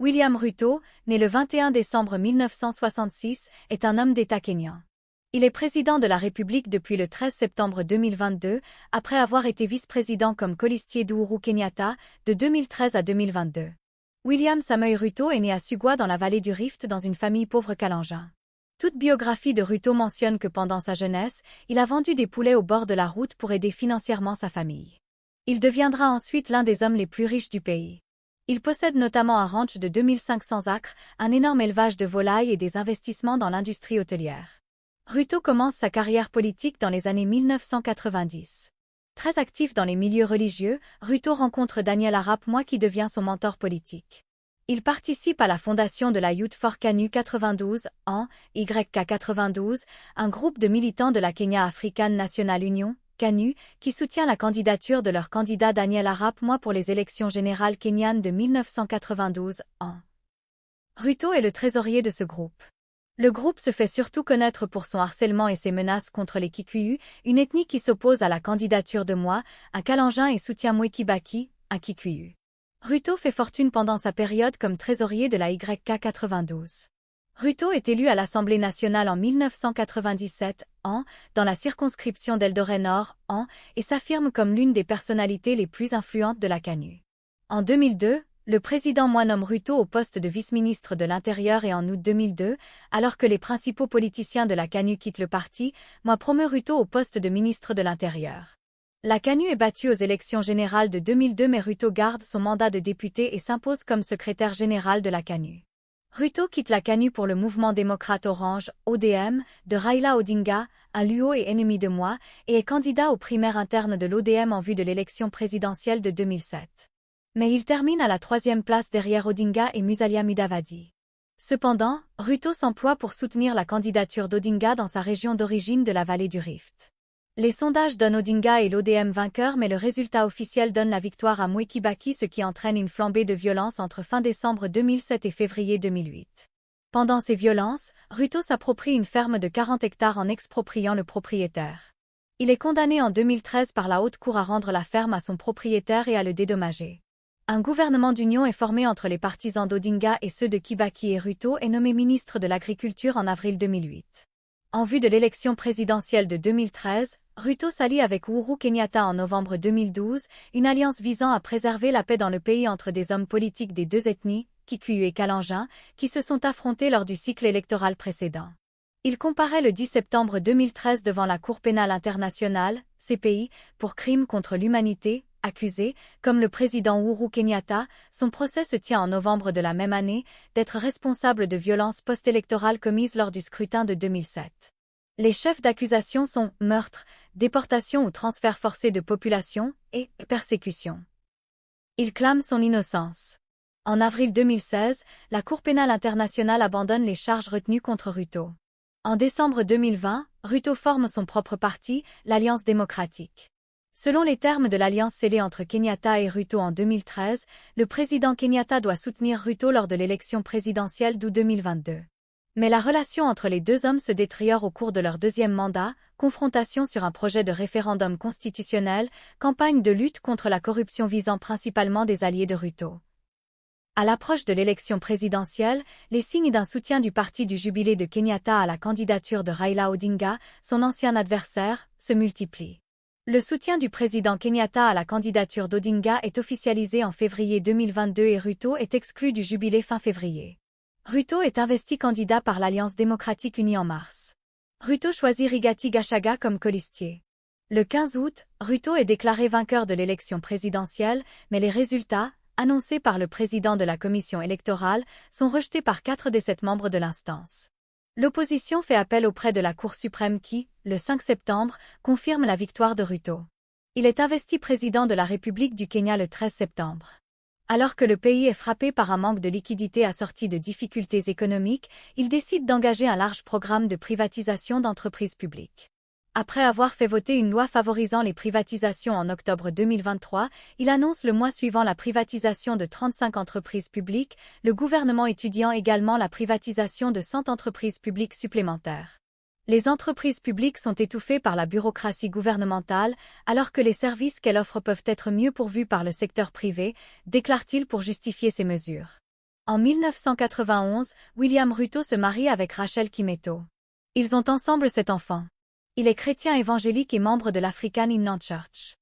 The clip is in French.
William Ruto, né le 21 décembre 1966, est un homme d'État kényan. Il est président de la République depuis le 13 septembre 2022, après avoir été vice-président comme colistier d'Ohuru Kenyatta, de 2013 à 2022. William Samoei Ruto est né à Sugwa dans la vallée du Rift dans une famille pauvre kalenjin. Toute biographie de Ruto mentionne que pendant sa jeunesse, il a vendu des poulets au bord de la route pour aider financièrement sa famille. Il deviendra ensuite l'un des hommes les plus riches du pays. Il possède notamment un ranch de 2500 acres, un énorme élevage de volailles et des investissements dans l'industrie hôtelière. Ruto commence sa carrière politique dans les années 1990. Très actif dans les milieux religieux, Ruto rencontre Daniel Arap Moi qui devient son mentor politique. Il participe à la fondation de la Youth for KANU 92 en YK 92, un groupe de militants de la Kenya African National Union, KANU, qui soutient la candidature de leur candidat Daniel Arap Moi pour les élections générales kenyanes de 1992 en. Ruto est le trésorier de ce groupe. Le groupe se fait surtout connaître pour son harcèlement et ses menaces contre les Kikuyu, une ethnie qui s'oppose à la candidature de Moi, un Kalenjin et soutient Mwai Kibaki, un Kikuyu. Ruto fait fortune pendant sa période comme trésorier de la YK 92. Ruto est élu à l'Assemblée nationale en 1997, dans la circonscription d'Eldoret Nord, et s'affirme comme l'une des personnalités les plus influentes de la KANU. En 2002, le président Moi nomme Ruto au poste de vice-ministre de l'Intérieur et en août 2002, alors que les principaux politiciens de la KANU quittent le parti, Moi promeut Ruto au poste de ministre de l'Intérieur. La KANU est battue aux élections générales de 2002 mais Ruto garde son mandat de député et s'impose comme secrétaire général de la KANU. Ruto quitte la KANU pour le mouvement démocrate orange, ODM, de Raila Odinga, un Luo et ennemi de Moi, et est candidat aux primaires internes de l'ODM en vue de l'élection présidentielle de 2007. Mais il termine à la 3e place derrière Odinga et Musalia Mudavadi. Cependant, Ruto s'emploie pour soutenir la candidature d'Odinga dans sa région d'origine de la vallée du Rift. Les sondages donnent Odinga et l'ODM vainqueurs mais le résultat officiel donne la victoire à Mwai Kibaki ce qui entraîne une flambée de violence entre fin décembre 2007 et février 2008. Pendant ces violences, Ruto s'approprie une ferme de 40 hectares en expropriant le propriétaire. Il est condamné en 2013 par la Haute Cour à rendre la ferme à son propriétaire et à le dédommager. Un gouvernement d'union est formé entre les partisans d'Odinga et ceux de Kibaki et Ruto est nommé ministre de l'Agriculture en avril 2008. En vue de l'élection présidentielle de 2013, Ruto s'allie avec Uhuru Kenyatta en novembre 2012, une alliance visant à préserver la paix dans le pays entre des hommes politiques des deux ethnies, Kikuyu et Kalenjin, qui se sont affrontés lors du cycle électoral précédent. Il comparaît le 10 septembre 2013 devant la Cour pénale internationale, CPI, pour crimes contre l'humanité. Accusé, comme le président Uhuru Kenyatta, son procès se tient en novembre de la même année, d'être responsable de violences post-électorales commises lors du scrutin de 2007. Les chefs d'accusation sont meurtre, déportation ou transfert forcé de population et persécution. Il clame son innocence. En avril 2016, la Cour pénale internationale abandonne les charges retenues contre Ruto. En décembre 2020, Ruto forme son propre parti, l'Alliance démocratique. Selon les termes de l'alliance scellée entre Kenyatta et Ruto en 2013, le président Kenyatta doit soutenir Ruto lors de l'élection présidentielle d'août 2022. Mais la relation entre les deux hommes se détériore au cours de leur deuxième mandat, confrontation sur un projet de référendum constitutionnel, campagne de lutte contre la corruption visant principalement des alliés de Ruto. À l'approche de l'élection présidentielle, les signes d'un soutien du parti du jubilé de Kenyatta à la candidature de Raila Odinga, son ancien adversaire, se multiplient. Le soutien du président Kenyatta à la candidature d'Odinga est officialisé en février 2022 et Ruto est exclu du jubilé fin février. Ruto est investi candidat par l'Alliance démocratique unie en mars. Ruto choisit Rigathi Gachagua comme colistier. Le 15 août, Ruto est déclaré vainqueur de l'élection présidentielle, mais les résultats, annoncés par le président de la commission électorale, sont rejetés par 4 des 7 membres de l'instance. L'opposition fait appel auprès de la Cour suprême qui, le 5 septembre, confirme la victoire de Ruto. Il est investi président de la République du Kenya le 13 septembre. Alors que le pays est frappé par un manque de liquidités assorti de difficultés économiques, il décide d'engager un large programme de privatisation d'entreprises publiques. Après avoir fait voter une loi favorisant les privatisations en octobre 2023, il annonce le mois suivant la privatisation de 35 entreprises publiques, le gouvernement étudiant également la privatisation de 100 entreprises publiques supplémentaires. Les entreprises publiques sont étouffées par la bureaucratie gouvernementale, alors que les services qu'elle offre peuvent être mieux pourvus par le secteur privé, déclare-t-il pour justifier ces mesures. En 1991, William Ruto se marie avec Rachel Kimeto. Ils ont ensemble 7 enfants. Il est chrétien évangélique et membre de l'African Inland Church.